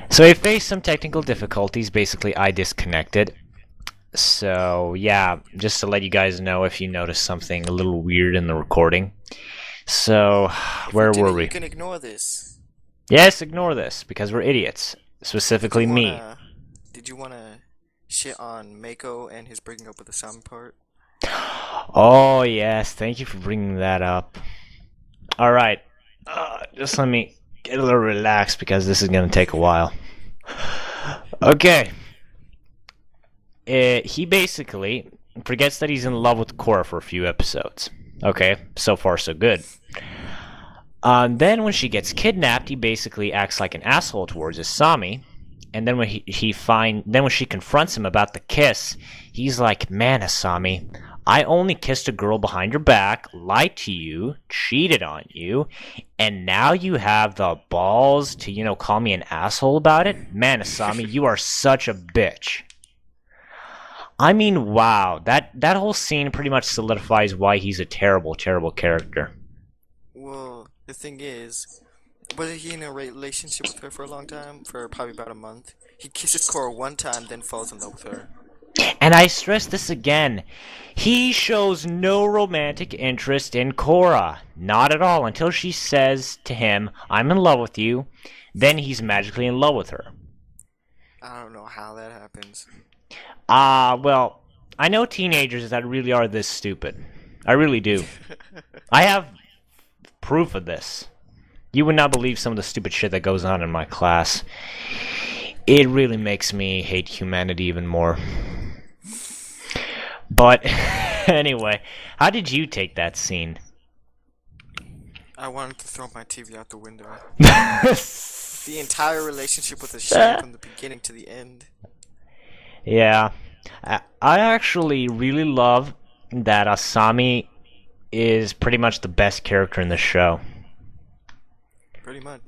So I faced some technical difficulties. Basically, I disconnected. So yeah, just to let you guys know if you notice something a little weird in the recording. So, If you where did were it, you we? can ignore this. Yes, ignore this because we're idiots. Did you Specifically me. wanna? Did you wanna shit on Mako and his breaking up with the Asami part? Oh yes, thank you for bringing that up. All right, just let me get a little relaxed because this is gonna take a while. Okay, he basically forgets that he's in love with Korra for a few episodes. Okay, so far so good. Then when she gets kidnapped, he basically acts like an asshole towards Asami. And then when then when she confronts him about the kiss, he's like, "Man, Asami, I only kissed a girl behind your back, lied to you, cheated on you, and now you have the balls to, call me an asshole about it? Man, Asami, you are such a bitch." I mean, wow, that whole scene pretty much solidifies why he's a terrible, terrible character. Well, the thing is, was he in a relationship with her for a long time? For probably about a month. He kisses Korra one time, then falls in love with her. And I stress this again. He shows no romantic interest in Korra. Not at all. Until she says to him, "I'm in love with you." Then he's magically in love with her. I don't know how that happens. Well, I know teenagers that really are this stupid. I really do. I have proof of this. You would not believe some of the stupid shit that goes on in my class. It really makes me hate humanity even more. But anyway, how did you take that scene? I wanted to throw my TV out the window. The entire relationship was a shame from the beginning to the end. Yeah. I actually really love that Asami is pretty much the best character in the show. Pretty much.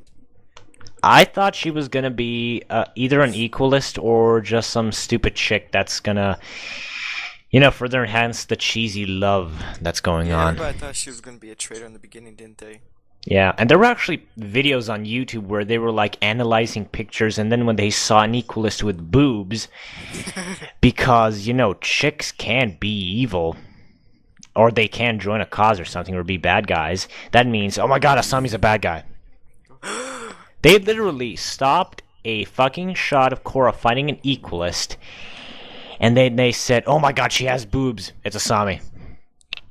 I thought she was gonna be either an equalist or just some stupid chick that's gonna, further enhance the cheesy love that's going Yeah, on. everybody thought she was gonna be a traitor in the beginning, didn't they? Yeah, and there were actually videos on YouTube where they were like analyzing pictures, and then when they saw an equalist with boobs, because chicks can be evil, or they can join a cause or something, or be bad guys. That means, oh my god, Asami's a bad guy. They literally stopped a fucking shot of Korra fighting an equalist, and they said, "Oh my god, she has boobs. It's Asami."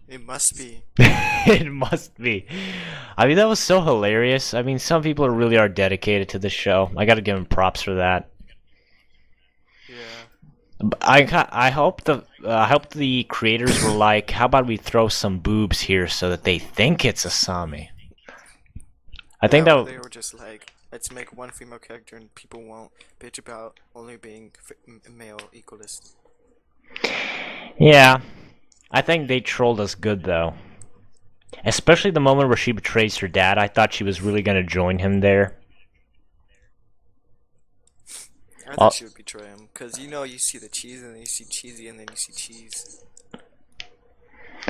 It must be. It must be. I mean, that was so hilarious. I mean, some people really are dedicated to this show. I gotta give them props for that. Yeah. I hope the creators were like, how about we throw some boobs here so that they think it's Asami. I think Yeah, well, that they were just like, let's make one female character and people won't bitch about only being male equalist. yeah. I think they trolled us good though. Especially the moment where she betrays her dad. I thought she was really gonna join him there. I Uh, thought she would betray him, cause you see the cheese and then you see cheesy and then you see cheese.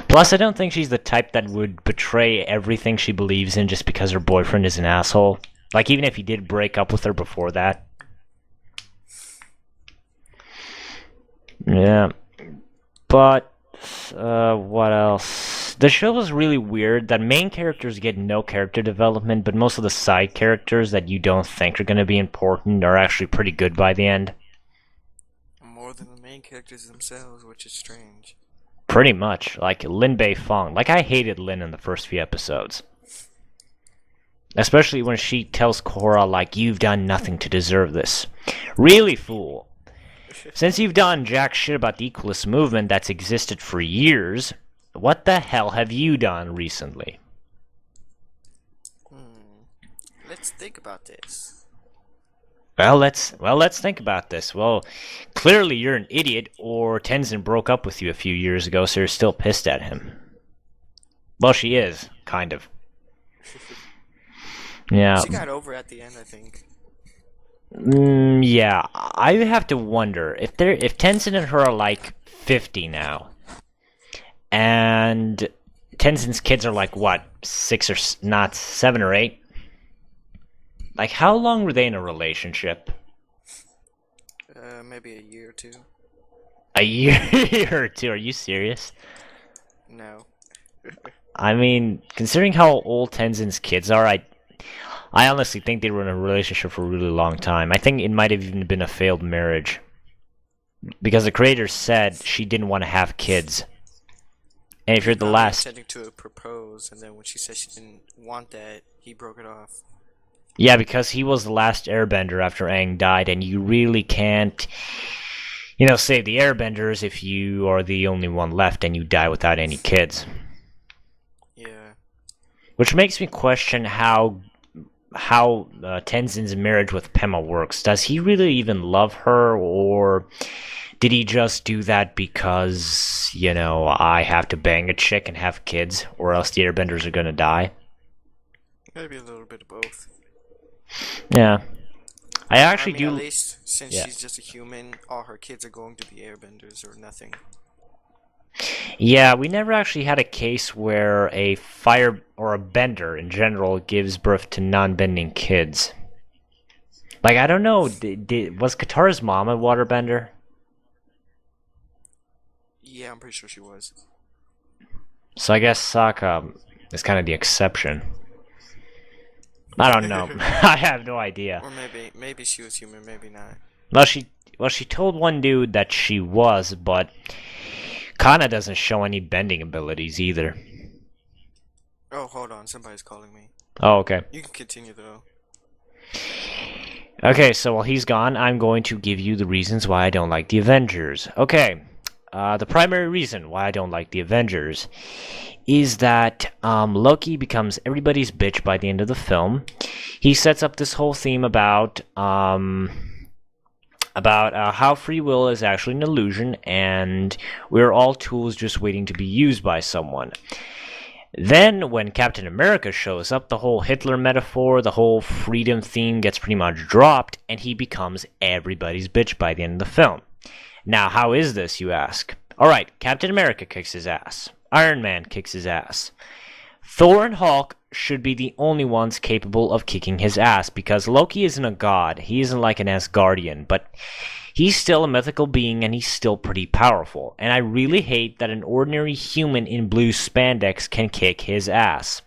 Plus, I don't think she's the type that would betray everything she believes in just because her boyfriend is an asshole. Like, even if he did break up with her before that. Yeah. But, what else? The show is really weird that main characters get no character development, but most of the side characters that you don't think are going to be important are actually pretty good by the end. More than the main characters themselves, which is strange. Pretty much. Like, Lin Bei Fong. Like, I hated Lin in the first few episodes. Especially when she tells Korra, like, "You've done nothing to deserve this." Really, fool. Since you've done jack shit about the equalist movement that's existed for years, what the hell have you done recently? Hmm. Let's think about this. Let's think about this. Well, clearly you're an idiot, or Tenzin broke up with you a few years ago, so you're still pissed at him. Well, she is, kind of. Yeah. She got over at the end, I think. Yeah, I have to wonder if Tenzin and her are like 50 now, and Tenzin's kids are like what, 6 or not 7 or 8. Like, how long were they in a relationship? maybe a year or two. A year or two? Are you serious? No. I mean, considering how old Tenzin's kids are, I honestly think they were in a relationship for a really long time. I think it might have even been a failed marriage. Because the creator said she didn't want to have kids. And if you're the last... intending to propose, and then when she said she didn't want that, he broke it off. Yeah, because he was the last airbender after Aang died, and you really can't, save the airbenders if you are the only one left and you die without any kids. Yeah. Which makes me question how Tenzin's marriage with Pema works. Does he really even love her, or did he just do that because, I have to bang a chick and have kids, or else the airbenders are gonna die? Maybe a little bit of both. Yeah. I actually do... At least, since she's just a human, all her kids are going to be airbenders or nothing. Yeah, we never actually had a case where a fire or a bender in general gives birth to non-bending kids. Like, I don't know, was Katara's mom a waterbender? Yeah, I'm pretty sure she was. So I guess Sokka is kind of the exception. I don't know. I have no idea. Or maybe she was human, maybe not. Well, she told one dude that she was, but Kana doesn't show any bending abilities either. Oh, hold on, somebody's calling me. Oh, okay. You can continue though. Okay, so while he's gone, I'm going to give you the reasons why I don't like the Avengers. Okay, the primary reason why I don't like the Avengers is that Loki becomes everybody's bitch by the end of the film. He sets up this whole theme about how free will is actually an illusion, and we're all tools just waiting to be used by someone. Then, when Captain America shows up, the whole Hitler metaphor, the whole freedom theme gets pretty much dropped, and he becomes everybody's bitch by the end of the film. Now, how is this, you ask? Alright, Captain America kicks his ass. Iron Man kicks his ass. Thor and Hulk should be the only ones capable of kicking his ass, because Loki isn't a god. He isn't like an Asgardian, but he's still a mythical being, and he's still pretty powerful. And I really hate that an ordinary human in blue spandex can kick his ass.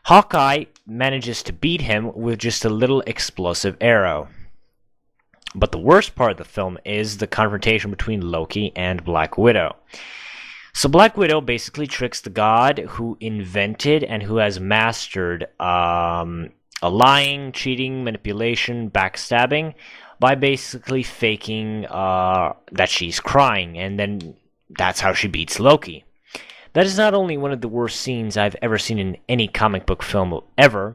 Hawkeye manages to beat him with just a little explosive arrow. But the worst part of the film is the confrontation between Loki and Black Widow. So Black Widow basically tricks the god who invented and who has mastered lying, cheating, manipulation, backstabbing by basically faking that she's crying, and then that's how she beats Loki. That is not only one of the worst scenes I've ever seen in any comic book film ever,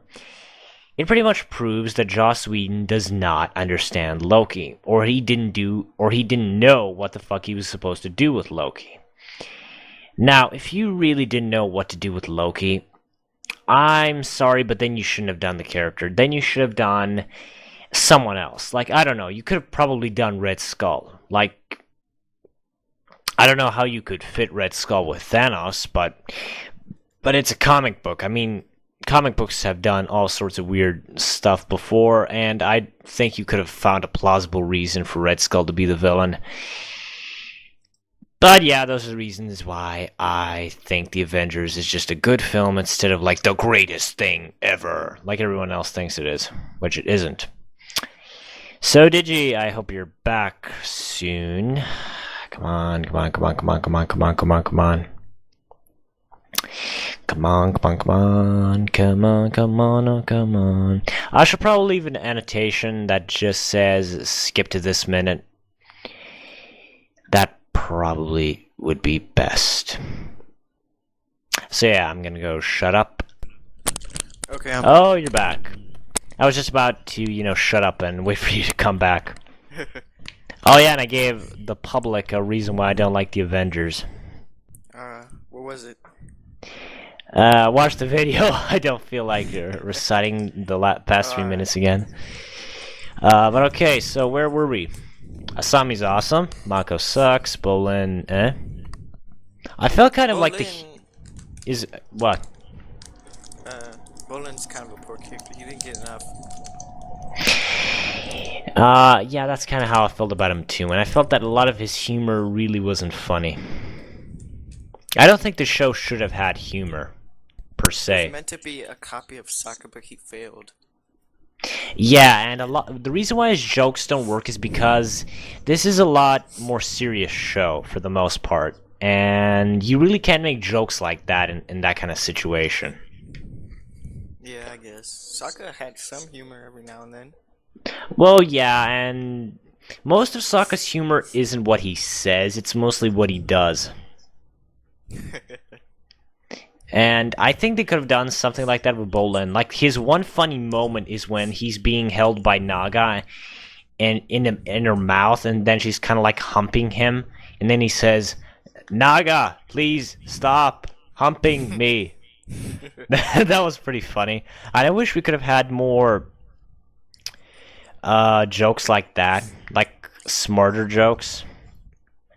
it pretty much proves that Joss Whedon does not understand Loki, or he didn't know what the fuck he was supposed to do with Loki. Now, if you really didn't know what to do with Loki, I'm sorry, but then you shouldn't have done the character. Then you should have done someone else. Like, I don't know, you could have probably done Red Skull. Like, I don't know how you could fit Red Skull with Thanos, but it's a comic book. I mean, comic books have done all sorts of weird stuff before, and I think you could have found a plausible reason for Red Skull to be the villain. But yeah, those are the reasons why I think The Avengers is just a good film instead of like the greatest thing ever, like everyone else thinks it is, which it isn't. So Digi, I hope you're back soon. Come on. Come on. I should probably leave an annotation that just says skip to this minute. That probably would be best. So yeah, I'm gonna go shut up. Okay, Oh, you're back. I was just about to, shut up and wait for you to come back. Oh yeah, and I gave the public a reason why I don't like the Avengers. What was it? Watch the video. I don't feel like reciting the past 3 minutes again. But okay, so where were we? Asami's awesome. Mako sucks. Bolin, eh? I felt kind of like the... Is... What? Bolin's kind of a poor character. He didn't get enough. Yeah, that's kind of how I felt about him too, and I felt that a lot of his humor really wasn't funny. I don't think the show should have had humor, per It was se. meant to be a copy of Sokka, but he failed. Yeah, and the reason why his jokes don't work is because this is a lot more serious show for the most part, and you really can't make jokes like that in that kind of situation. Yeah, I guess. Sokka had some humor every now and then. Well, yeah, and most of Sokka's humor isn't what he says, it's mostly what he does. And I think they could have done something like that with Bolin. Like, his one funny moment is when he's being held by Naga and in her mouth, and then she's kind of like humping him, and then he says, "Naga, please stop humping me." That was pretty funny. And I wish we could have had more jokes like that, like smarter jokes.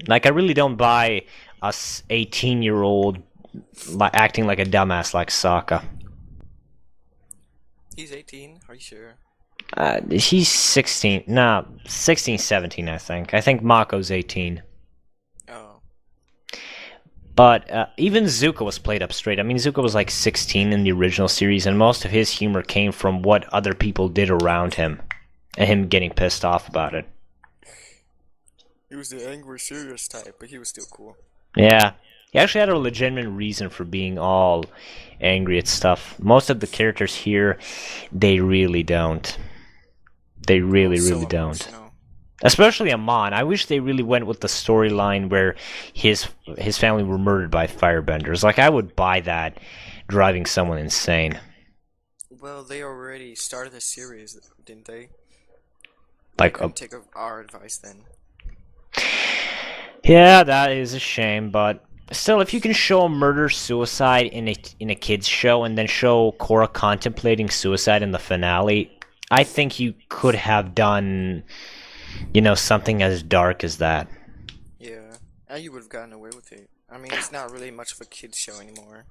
Like, I really don't buy us 18-year-old acting like a dumbass like Sokka. He's 18, are you sure? He's 16. Nah, 16, 17, I think. I think Mako's 18. Oh. But even Zuko was played up straight. I mean, Zuko was like 16 in the original series, and most of his humor came from what other people did around him, and him getting pissed off about it. He was the angry, serious type, but he was still cool. Yeah. He actually had a legitimate reason for being all angry at stuff. Most of the characters here, they really don't. They really, So really don't. emotional. Especially Amon. I wish they really went with the storyline where his family were murdered by firebenders. Like, I would buy that, driving someone insane. Well, they already started the series, didn't they? Like, Take our advice then. yeah, that is a shame, but still, if you can show a murder-suicide in a kid's show and then show Korra contemplating suicide in the finale, I think you could have done, something as dark as that. Yeah, and you would have gotten away with it. I mean, it's not really much of a kid's show anymore.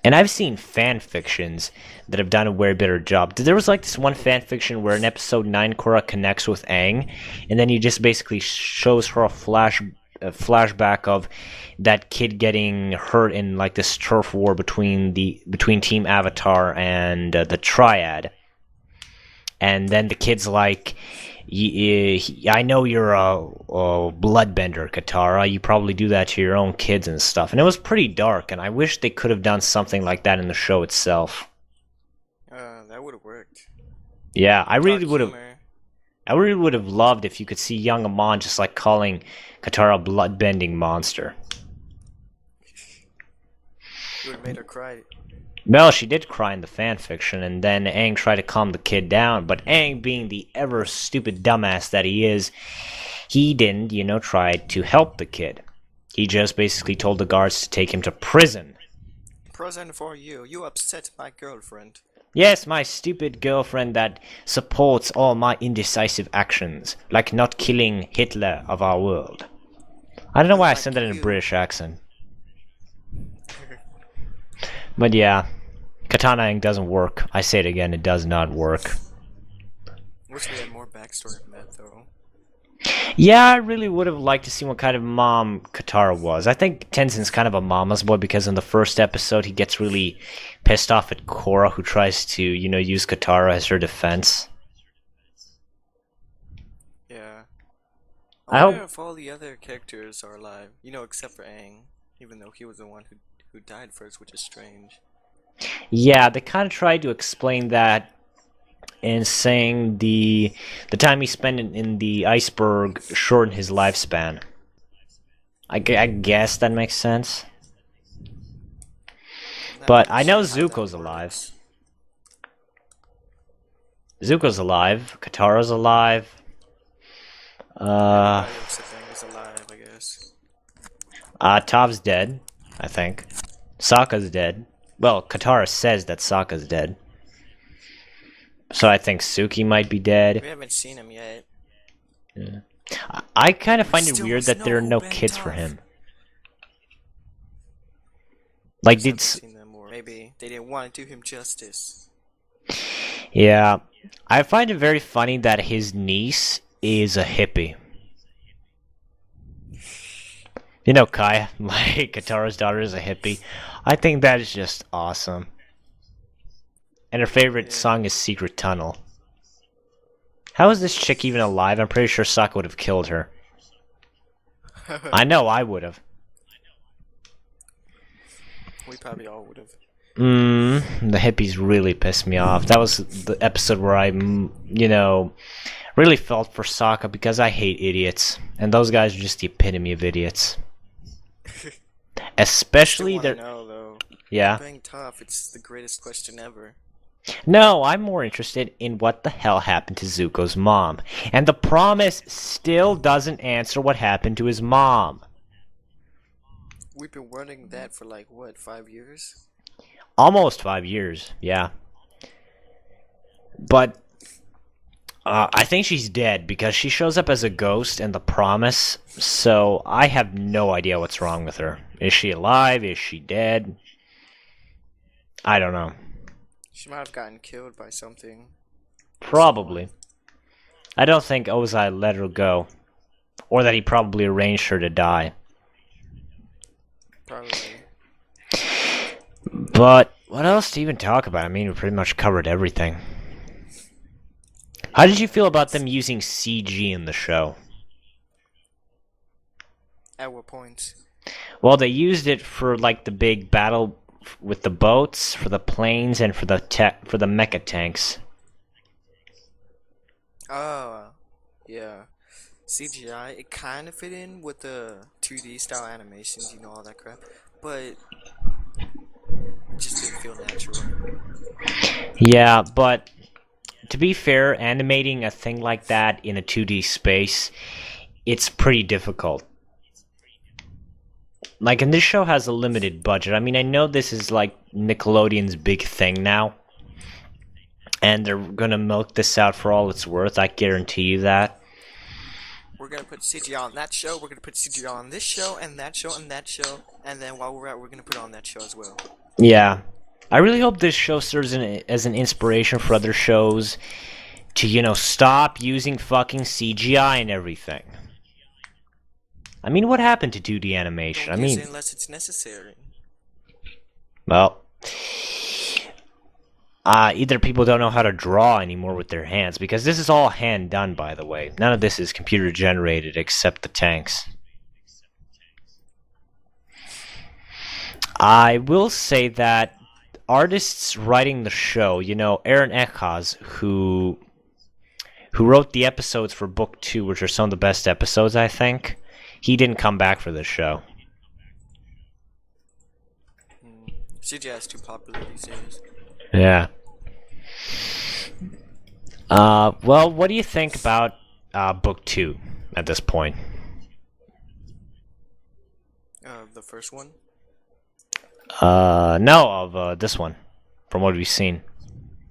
And I've seen fan fictions that have done a way better job. There was like this one fan fiction where in episode 9 Korra connects with Aang, and then he just basically shows her a flashback of that kid getting hurt in like this turf war between Team Avatar and the Triad. And then the kid's like, I know you're a bloodbender, Katara. You probably do that to your own kids and stuff. And it was pretty dark, and I wish they could have done something like that in the show itself. That would have worked. Yeah, I really Dark would have. humor. I really would have loved if you could see young Amon just like calling Katara a bloodbending monster. You would have made her cry. Well, she did cry in the fanfiction, and then Aang tried to calm the kid down, but Aang, being the ever-stupid dumbass that he is, he didn't, try to help the kid. He just basically told the guards to take him to prison. Present for you. You upset my girlfriend. Yes, my stupid girlfriend that supports all my indecisive actions, like not killing Hitler of our world. I don't know why I said that in a British accent. But yeah, Katana Aang doesn't work. I say it again, it does not work. Wish we had more backstory from that, though. Yeah, I really would have liked to see what kind of mom Katara was. I think Tenzin's kind of a mama's boy because in the first episode he gets really pissed off at Korra, who tries to, use Katara as her defense. Yeah. I I wonder hope- if all the other characters are alive. Except for Aang. Even though he was the one who died first, which is strange. Yeah, they kind of tried to explain that in saying the time he spent in the iceberg shortened his lifespan. I guess that makes sense. Not But really I know sure how that Zuko's alive. works. Zuko's alive. Katara's alive. Everybody else I think is alive, I guess. Top's dead, I think. Sokka's dead. Well, Katara says that Sokka's dead. So I think Suki might be dead. We haven't seen him yet. I kind of find it Still weird must that there are know, no Ben kids for Toph. him. Like, Just did... haven't seen them, or maybe they didn't want to do him justice. Yeah. I find it very funny that his niece is a hippie. You know, Kai, like Katara's daughter, is a hippie. I think that is just awesome. And her favorite song is Secret Tunnel. How is this chick even alive? I'm pretty sure Sokka would have killed her. I know I would have. We probably all would have. The hippies really pissed me off. That was the episode where I, really felt for Sokka because I hate idiots. And those guys are just the epitome of idiots. Especially their... know, though. Yeah. Being tough, it's the greatest question ever. No, I'm more interested in what the hell happened to Zuko's mom. And the promise still doesn't answer what happened to his mom. We've been wondering that for like, what, 5 years? Almost 5 years, yeah. But I think she's dead because she shows up as a ghost in the promise, so I have no idea what's wrong with her. Is she alive? Is she dead? I don't know. She might have gotten killed by something. Probably. I don't think Ozai let her go. Or that he probably arranged her to die. Probably. But what else to even talk about? I mean, we pretty much covered everything. How did you feel about them using CG in the show? At what point? Well, they used it for like the big battle with the boats, for the planes, and for the mecha tanks. Oh, yeah. CGI, it kind of fit in with the 2D style animations, all that crap, but it just didn't feel natural. Yeah, but to be fair, animating a thing like that in a 2D space, it's pretty difficult. Like, and this show has a limited budget. I mean, I know this is like Nickelodeon's big thing now, and they're gonna milk this out for all it's worth. I guarantee you that. We're gonna put CGI on that show, we're gonna put CGI on this show, and that show, and that show, and then while we're at, we're gonna put on that show as well. Yeah. I really hope this show serves as an inspiration for other shows to, stop using fucking CGI and everything. I mean, what happened to 2D animation? Don't use it unless it's necessary. Well, either people don't know how to draw anymore with their hands, because this is all hand done, by the way. None of this is computer generated except the tanks. I will say that artists writing the show, Aaron Eckhaus, who wrote the episodes for Book 2, which are some of the best episodes, I think, he didn't come back for this show. CGI is too popular these days. Yeah. Well, what do you think about Book 2 at this point? The first one? No, of this one, from what we've seen.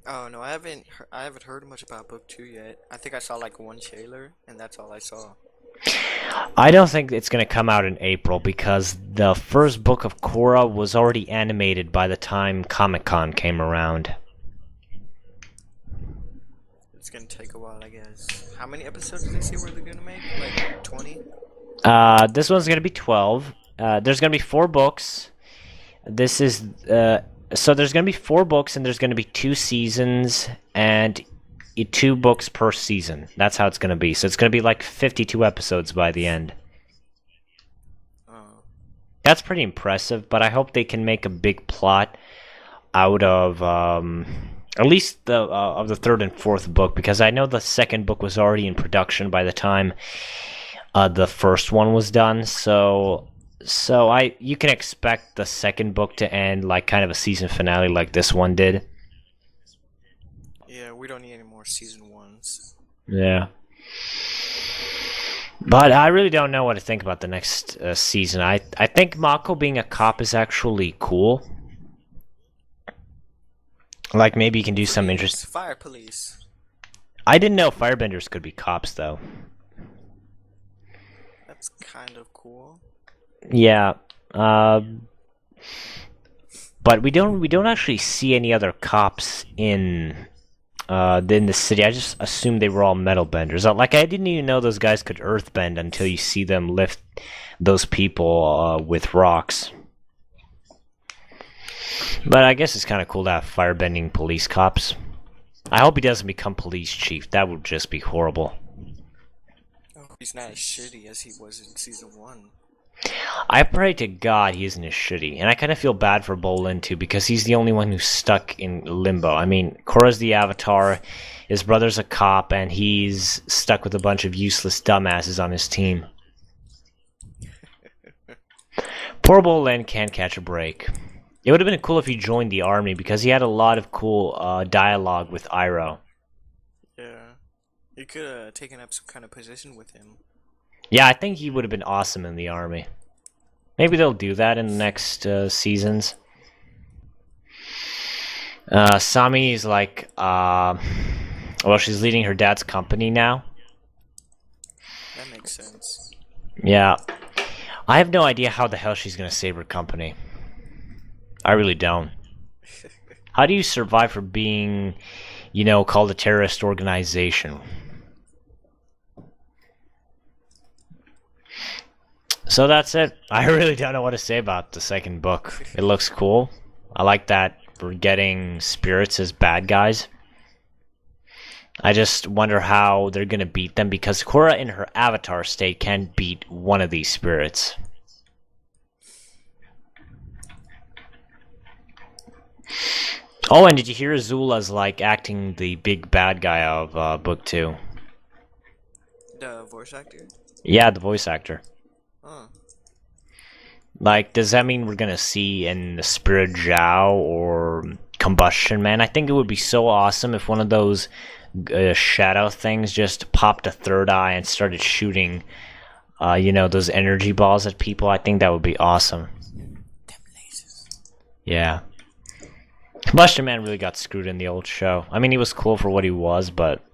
Oh no, I haven't heard much about Book 2 yet. I think I saw like one trailer, and that's all I saw. I don't think it's going to come out in April because the first book of Korra was already animated by the time Comic-Con came around. It's going to take a while, I guess. How many episodes did they say were they going to make? Like 20? This one's going to be 12. There's going to be 4 books. This is so there's going to be 4 books and there's going to be 2 seasons and 2 books per season. That's how it's going to be. So it's going to be like 52 episodes by the end. That's pretty impressive, but I hope they can make a big plot out of at least of the 3rd and 4th book, because I know the 2nd book was already in production by the time the first one was done. So you can expect the 2nd book to end like kind of a season finale like this one did. Yeah, we don't need any more season 1s. Yeah. But I really don't know what to think about the next season. I think Mako being a cop is actually cool. Like, maybe you can do some interesting... Fire police. I didn't know firebenders could be cops, though. That's kind of cool. Yeah. But we don't actually see any other cops in in the city. I just assumed they were all metal benders. Like, I didn't even know those guys could earthbend until you see them lift those people with rocks. But I guess it's kind of cool to have firebending police cops. I hope he doesn't become police chief. That would just be horrible. Oh, he's not as shitty as he was in season 1. I pray to God he isn't as shitty, and I kind of feel bad for Bolin too, because he's the only one who's stuck in limbo. I mean, Korra's the Avatar, his brother's a cop, and he's stuck with a bunch of useless dumbasses on his team. Poor Bolin can't catch a break. It would have been cool if he joined the army, because he had a lot of cool dialogue with Iroh. Yeah, you could have taken up some kind of position with him. Yeah, I think he would have been awesome in the army. Maybe they'll do that in the next seasons. Asami is like, well, she's leading her dad's company now. That makes sense. Yeah. I have no idea how the hell she's gonna save her company. I really don't. How do you survive for being, called a terrorist organization? So that's it. I really don't know what to say about the second book. It looks cool. I like that we're getting spirits as bad guys. I just wonder how they're gonna beat them, because Korra in her avatar state can't beat one of these spirits. Oh, and did you hear Azula's acting the big bad guy of book 2? The voice actor? Yeah, the voice actor. Huh. Does that mean we're gonna see in the Spirit Zhao or Combustion Man? I think it would be so awesome if one of those shadow things just popped a third eye and started shooting, those energy balls at people. I think that would be awesome. Them lasers. Yeah. Combustion Man really got screwed in the old show. I mean, he was cool for what he was, but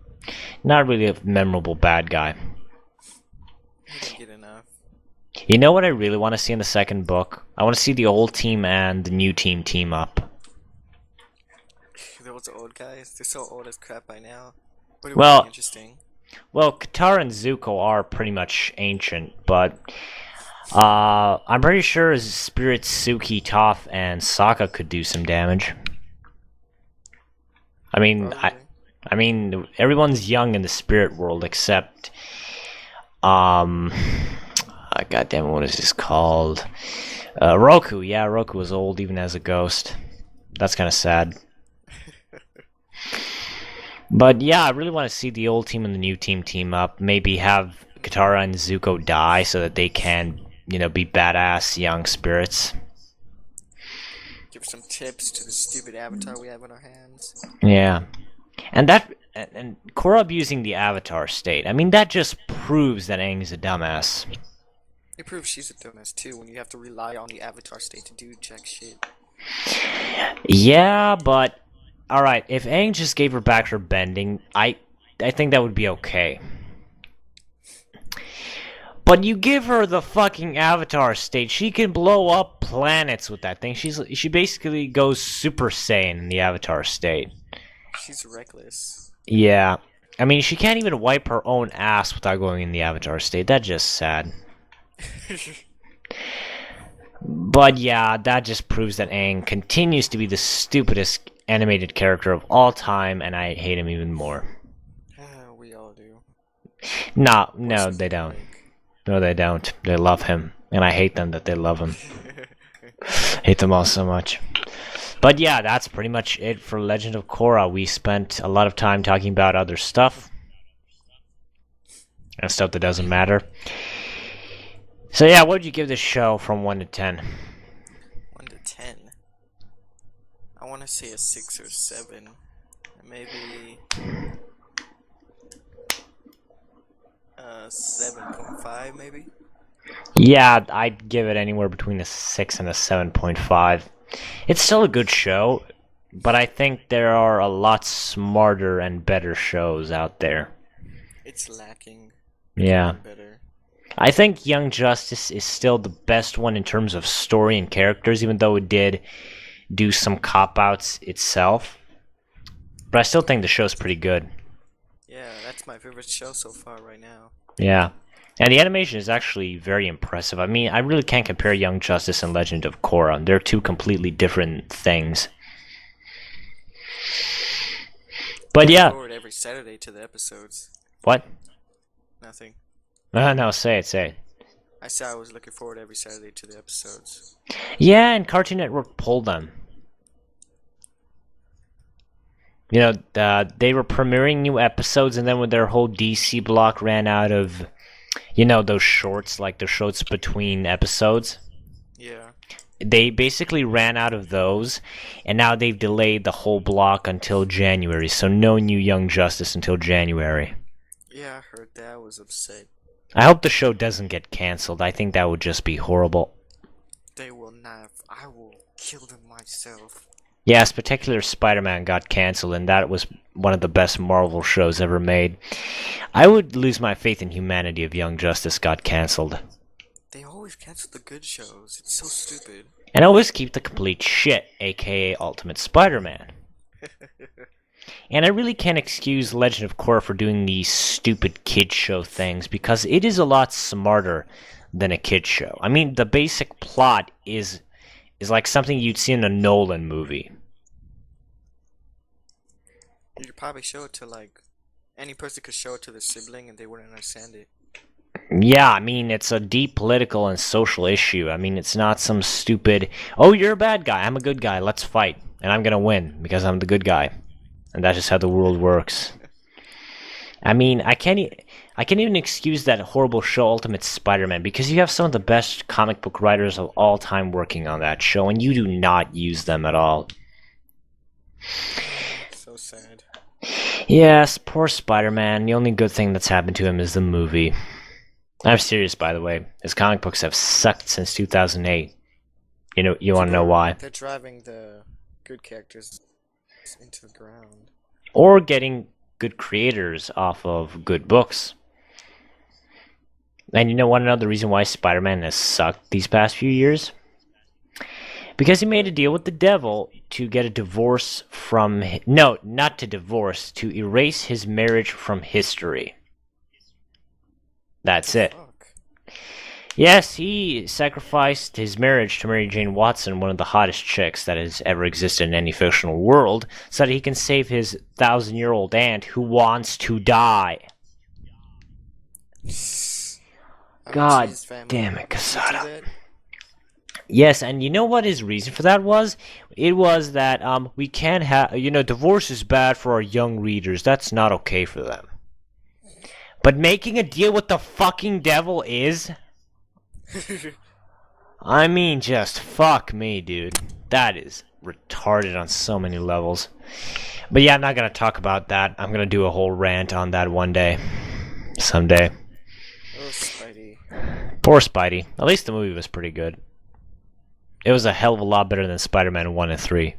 not really a memorable bad guy. He didn't get enough. You know what I really want to see in the second book? I want to see the old team and the new team up. Those old guys, they're so old as crap by now. But it Well, would be interesting. Well, Katara and Zuko are pretty much ancient, but I'm pretty sure Spirit Suki, Toph, and Sokka could do some damage. I mean, everyone's young in the spirit world except, goddamn, what is this called? Roku. Yeah, Roku was old even as a ghost. That's kind of sad. But yeah, I really want to see the old team and the new team up. Maybe have Katara and Zuko die so that they can, be badass young spirits. Give some tips to the stupid avatar we have in our hands. Yeah. And Korra abusing the avatar state. I mean, that just proves that Aang's a dumbass. It proves she's a dumbass too when you have to rely on the avatar state to do jack shit. Yeah, but alright, if Aang just gave her back her bending, I think that would be okay. But you give her the fucking avatar state, she can blow up planets with that thing. She basically goes Super Saiyan in the avatar state. She's reckless. Yeah. I mean, she can't even wipe her own ass without going in the avatar state. That's just sad. But yeah, that just proves that Aang continues to be the stupidest animated character of all time, and I hate him even more. We all do. No, they don't. No, they don't. They love him, and I hate them that they love him. Hate them all so much. But yeah, that's pretty much it for Legend of Korra. We spent a lot of time talking about other stuff. And stuff that doesn't matter. So yeah, what would you give this show from 1 to 10? 1 to 10? I want to say a 6 or 7. Maybe 7.5 maybe? Yeah, I'd give it anywhere between a 6 and a 7.5. It's still a good show, but I think there are a lot smarter and better shows out there. It's lacking. Yeah. Better. I think Young Justice is still the best one in terms of story and characters, even though it did do some cop-outs itself. But I still think the show's pretty good. Yeah, that's my favorite show so far right now. Yeah. And the animation is actually very impressive. I mean, I really can't compare Young Justice and Legend of Korra. They're two completely different things. But yeah. I look forward every Saturday to the episodes. What? Nothing. No, say it. I said I was looking forward every Saturday to the episodes. Yeah, and Cartoon Network pulled them. You know, they were premiering new episodes, and then when their whole DC block ran out of, you know, those shorts, like the shorts between episodes. Yeah. They basically ran out of those, and now they've delayed the whole block until January, so no new Young Justice until January. Yeah, I heard that. I was upset. I hope the show doesn't get cancelled. I think that would just be horrible. They will not. I will kill them myself. Yes, particular SpiderMan got cancelled, and that was one of the best Marvel shows ever made. I would lose my faith in humanity if Young Justice got cancelled. They always cancel the good shows. It's so stupid. And always keep the complete shit, aka Ultimate Spider-Man. And I really can't excuse Legend of Korra for doing these stupid kid show things, because it is a lot smarter than a kid show. I mean, the basic plot is like something you'd see in a Nolan movie. You could probably show it to, like, any person could show it to their sibling and they wouldn't understand it. Yeah, I mean, it's a deep political and social issue. I mean, it's not some stupid, oh, you're a bad guy, I'm a good guy, let's fight. And I'm gonna win, because I'm the good guy. And that's just how the world works. I mean, I can't even excuse that horrible show, Ultimate Spider-Man, because you have some of the best comic book writers of all time working on that show, and you do not use them at all. So sad. Yes, poor Spider-Man. The only good thing that's happened to him is the movie. I'm serious, by the way. His comic books have sucked since 2008. You want to know why? They're driving the good characters into the ground. Or getting good creators off of good books. And you know what another reason why Spider-Man has sucked these past few years? Because he made a deal with the devil to get a divorce from... No, not to divorce, to erase his marriage from history. That's it. Fuck. Yes, he sacrificed his marriage to Mary Jane Watson, one of the hottest chicks that has ever existed in any fictional world, so that he can save his 1,000-year-old aunt who wants to die. God damn it, Casada. Yes, and you know what his reason for that was? It was that we can't have, divorce is bad for our young readers. That's not okay for them. But making a deal with the fucking devil is... I mean, just fuck me, dude. That is retarded on so many levels. But yeah, I'm not gonna talk about that. I'm gonna do a whole rant on that one day. Someday. Oh, Spidey. Poor Spidey. At least the movie was pretty good. It was a hell of a lot better than Spider-Man 1 and 3.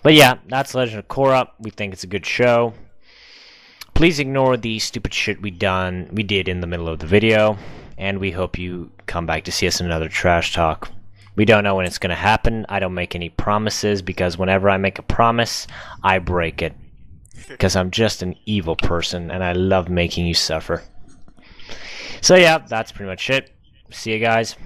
But yeah, that's Legend of Korra. We think it's a good show. Please ignore the stupid shit we did in the middle of the video, and we hope you come back to see us in another trash talk. We don't know when it's going to happen. I don't make any promises, because whenever I make a promise, I break it. Because I'm just an evil person, and I love making you suffer. So yeah, that's pretty much it. See you guys.